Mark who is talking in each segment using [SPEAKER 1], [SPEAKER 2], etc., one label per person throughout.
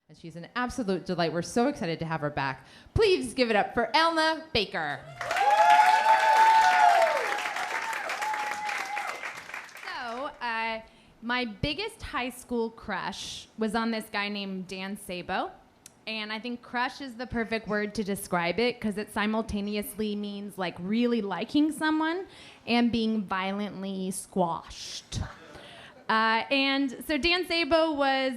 [SPEAKER 1] And she's an absolute delight. We're so excited to have her back. Please give it up for Elna Baker. So, my biggest high school crush was on this guy named Dan Sabo. And I think crush is the perfect word to describe it because it simultaneously means like really liking someone and being violently squashed. And so Dan Sabo was,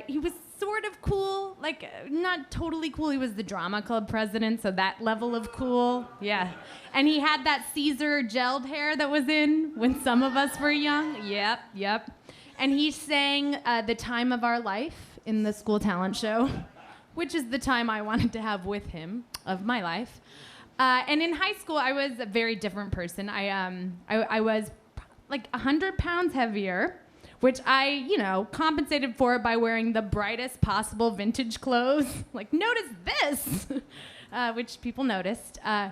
[SPEAKER 1] he was sort of cool, like not totally cool. He was the drama club president, so that level of cool, yeah. And he had that Caesar gelled hair that was in when some of us were young. Yep. And he sang The Time of Our Life in the school talent show, which is the time I wanted to have with him of my life. And in high school, I was a very different person. I was like 100 pounds heavier, which I, compensated for by wearing the brightest possible vintage clothes. Like, notice this, which people noticed. And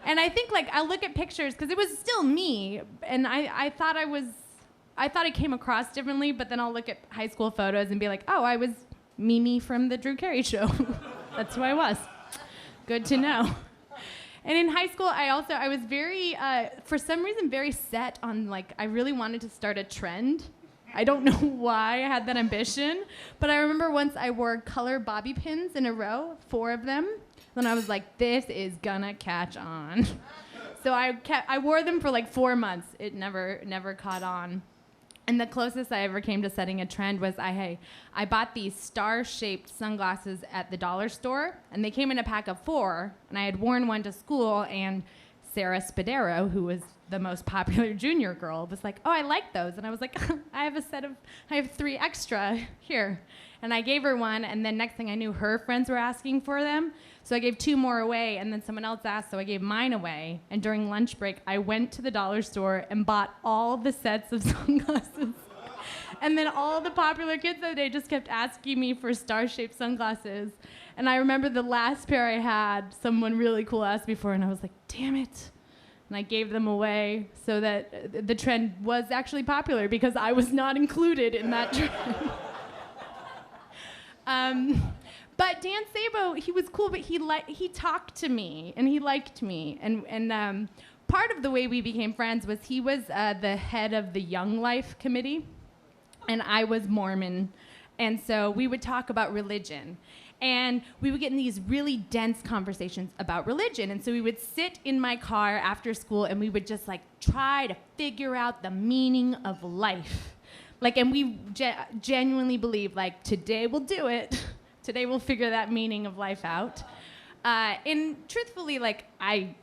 [SPEAKER 1] I think, like, I'll look at pictures, because it was still me, and I thought I came across differently, but then I'll look at high school photos and be like, oh, I was Mimi from the Drew Carey Show. That's who I was. Good to know. And in high school, I was very, for some reason, very set on, like, I really wanted to start a trend. I don't know why I had that ambition, but I remember once I wore color bobby pins in a row, 4 of them, and I was like, this is gonna catch on. So I wore them for like 4 months. It never caught on. And the closest I ever came to setting a trend was I bought these star-shaped sunglasses at the dollar store, and they came in a pack of 4, and I had worn one to school, and Sarah Spadero, who was the most popular junior girl, was like, oh, I like those. And I was like, I have 3 extra here. And I gave her one, and then next thing I knew, her friends were asking for them. So I gave 2 more away, and then someone else asked, so I gave mine away. And during lunch break, I went to the dollar store and bought all the sets of sunglasses. And then all the popular kids that day just kept asking me for star-shaped sunglasses. And I remember the last pair I had, someone really cool asked me for, and I was like, damn it. And I gave them away so that the trend was actually popular because I was not included in that trend. But Dan Sabo, he was cool, but he talked to me, and he liked me. And part of the way we became friends was he was the head of the Young Life Committee, and I was Mormon. And so we would talk about religion. And we would get in these really dense conversations about religion. And so we would sit in my car after school, and we would just like try to figure out the meaning of life. Like, and we genuinely believe, like, today we'll do it. Today we'll figure that meaning of life out. And truthfully, like, I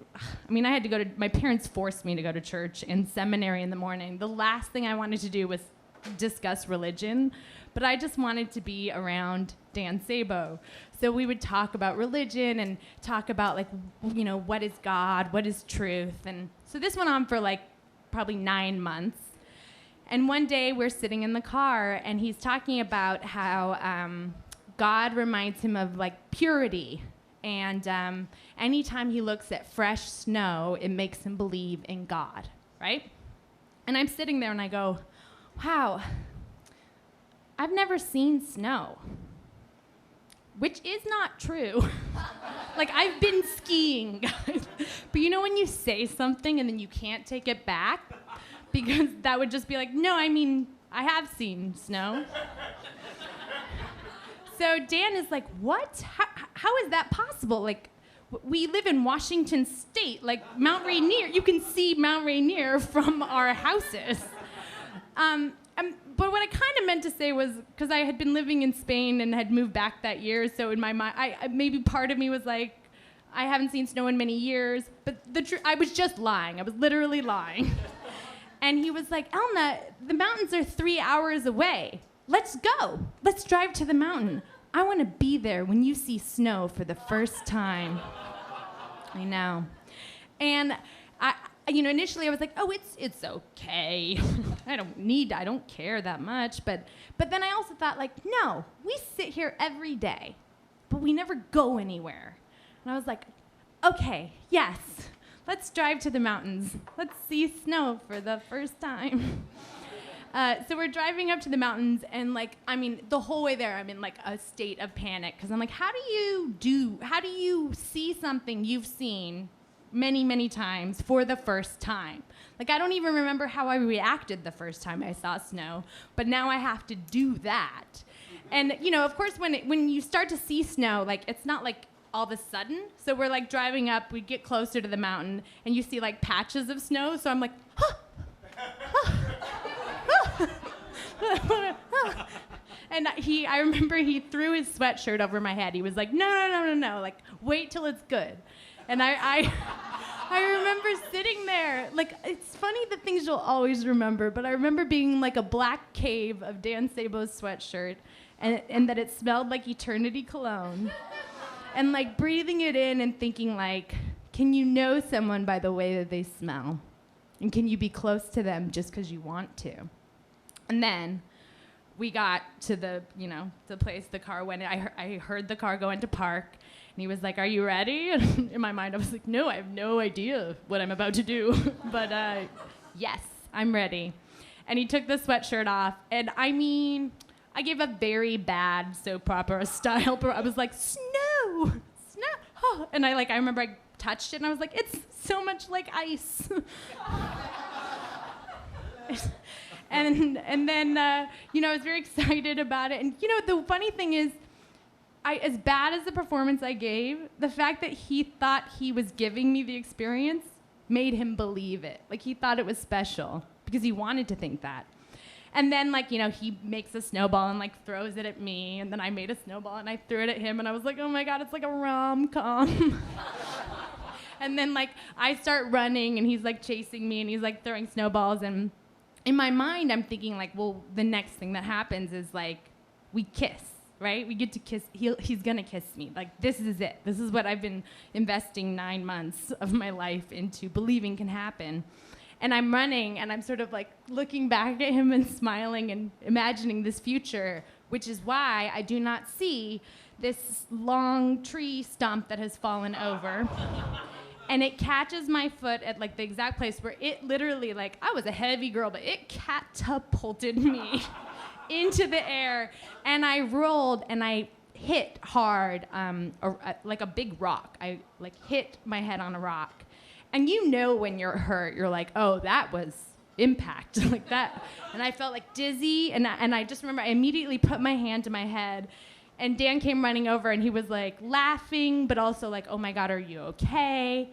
[SPEAKER 1] had to go to, my parents forced me to go to church and seminary in the morning. The last thing I wanted to do was discuss religion, but I just wanted to be around Dan Sabo. So we would talk about religion and talk about, like, what is God, what is truth. And so this went on for, like, probably 9 months. And one day we're sitting in the car, and he's talking about how God reminds him of, like, purity. And anytime he looks at fresh snow, it makes him believe in God, right? And I'm sitting there, and I go, wow, I've never seen snow, which is not true. Like, I've been skiing, guys. But when you say something and then you can't take it back? Because that would just be like, no, I have seen snow. So Dan is like, what? How is that possible? Like, we live in Washington State, like Mount Rainier. You can see Mount Rainier from our houses. But what I kind of meant to say was, because I had been living in Spain and had moved back that year, so in my mind, maybe part of me was like, I haven't seen snow in many years, but I was just lying. I was literally lying. And he was like, Elna, the mountains are 3 hours away. Let's go. Let's drive to the mountain. I want to be there when you see snow for the first time. I know. And initially I was like, oh, it's okay. I don't care that much. But then I also thought, like, no, we sit here every day, but we never go anywhere. And I was like, okay, yes, let's drive to the mountains. Let's see snow for the first time. So we're driving up to the mountains, and like, I mean, the whole way there, I'm in like a state of panic because I'm like, how do you see something you've seen many, many times for the first time? Like, I don't even remember how I reacted the first time I saw snow, but now I have to do that. And you know, of course, when you start to see snow, like, it's not like all of a sudden. So we're like driving up, we get closer to the mountain, and you see like patches of snow. So I'm like, huh. And I remember he threw his sweatshirt over my head. He was like, no, like, wait till it's good. And I remember sitting there, like, it's funny the things you'll always remember, but I remember being like a black cave of Dan Sabo's sweatshirt, and that it smelled like eternity cologne, and like breathing it in and thinking like, can you know someone by the way that they smell? And can you be close to them just because you want to? And then we got to the place the car went in. I heard the car go into park, and he was like, are you ready? And in my mind, I was like, no, I have no idea what I'm about to do. But yes, I'm ready. And he took the sweatshirt off, and I mean, I gave a very bad soap opera style. I was like, snow, oh. And I remember I touched it, and I was like, it's so much like ice. And then, I was very excited about it. And, the funny thing is, as bad as the performance I gave, the fact that he thought he was giving me the experience made him believe it. Like, he thought it was special because he wanted to think that. And then, he makes a snowball and, throws it at me. And then I made a snowball and I threw it at him. And I was like, oh, my God, it's like a rom-com. And then, I start running and he's, chasing me and he's, throwing snowballs. And in my mind, I'm thinking, well, the next thing that happens is, we kiss, right? We get to kiss. He's going to kiss me. This is it. This is what I've been investing 9 months of my life into believing can happen. And I'm running, and I'm sort of, looking back at him and smiling and imagining this future, which is why I do not see this long tree stump that has fallen over. And it catches my foot at the exact place where it literally, I was a heavy girl, but it catapulted me into the air. And I rolled and I hit hard, like a big rock. I hit my head on a rock. And when you're hurt, you're like, oh, that was impact, like that. And I felt dizzy. And I just remember I immediately put my hand to my head. And Dan came running over, and he was laughing, but also oh my God, are you okay?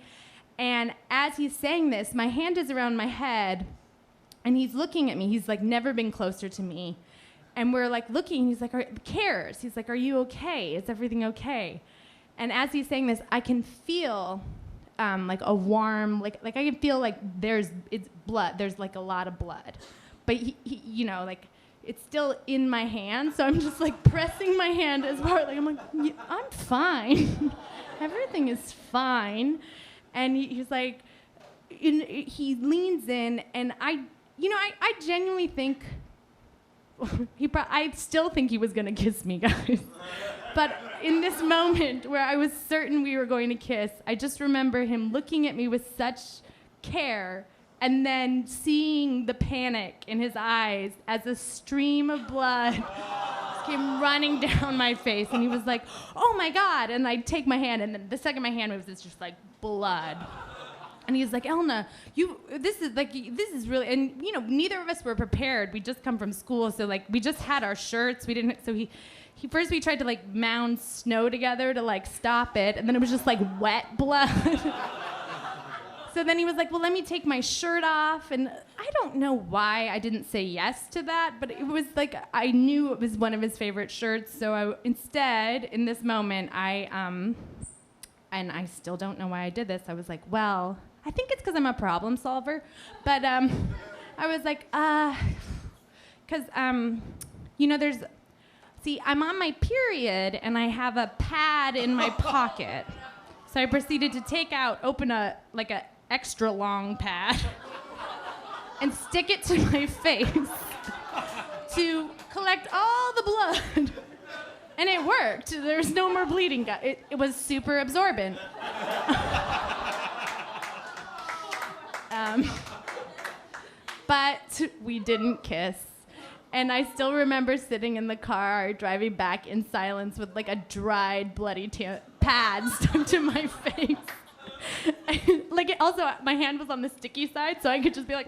[SPEAKER 1] And as he's saying this, my hand is around my head, and he's looking at me. He's never been closer to me. And we're looking, he's cares. He's are you okay? Is everything okay? And as he's saying this, I can feel a warm, I can feel it's blood. There's a lot of blood. But he it's still in my hand, so I'm just pressing my hand as hard. I'm I'm fine. Everything is fine. And he's he leans in, and I genuinely think I still think he was gonna kiss me, guys. But in this moment where I was certain we were going to kiss, I just remember him looking at me with such care, and then seeing the panic in his eyes as a stream of blood came running down my face. And he was like, oh my God. And I'd take my hand, and then the second my hand moves, it's just blood. And he's like, Elna, this is really, and neither of us were prepared. We just come from school, so we just had our shirts. We didn't, so he first we tried to mound snow together to stop it, and then it was just wet blood. So then he was well, let me take my shirt off. And I don't know why I didn't say yes to that, but it was I knew it was one of his favorite shirts. So instead, in this moment, and I still don't know why I did this. I was well, I think it's because I'm a problem solver. But I was because, I'm on my period, and I have a pad in my pocket. So I proceeded to open a extra long pad and stick it to my face to collect all the blood. And it worked. There was no more bleeding. It was super absorbent. But we didn't kiss. And I still remember sitting in the car, driving back in silence with like a dried, bloody pad stuck to my face. Also, my hand was on the sticky side, so I could just be like,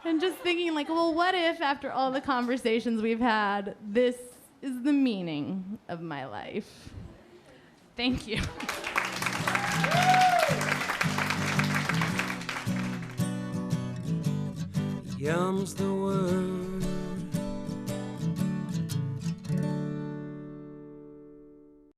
[SPEAKER 1] and just thinking like, well, what if after all the conversations we've had, this is the meaning of my life? Thank you.
[SPEAKER 2] Yams the word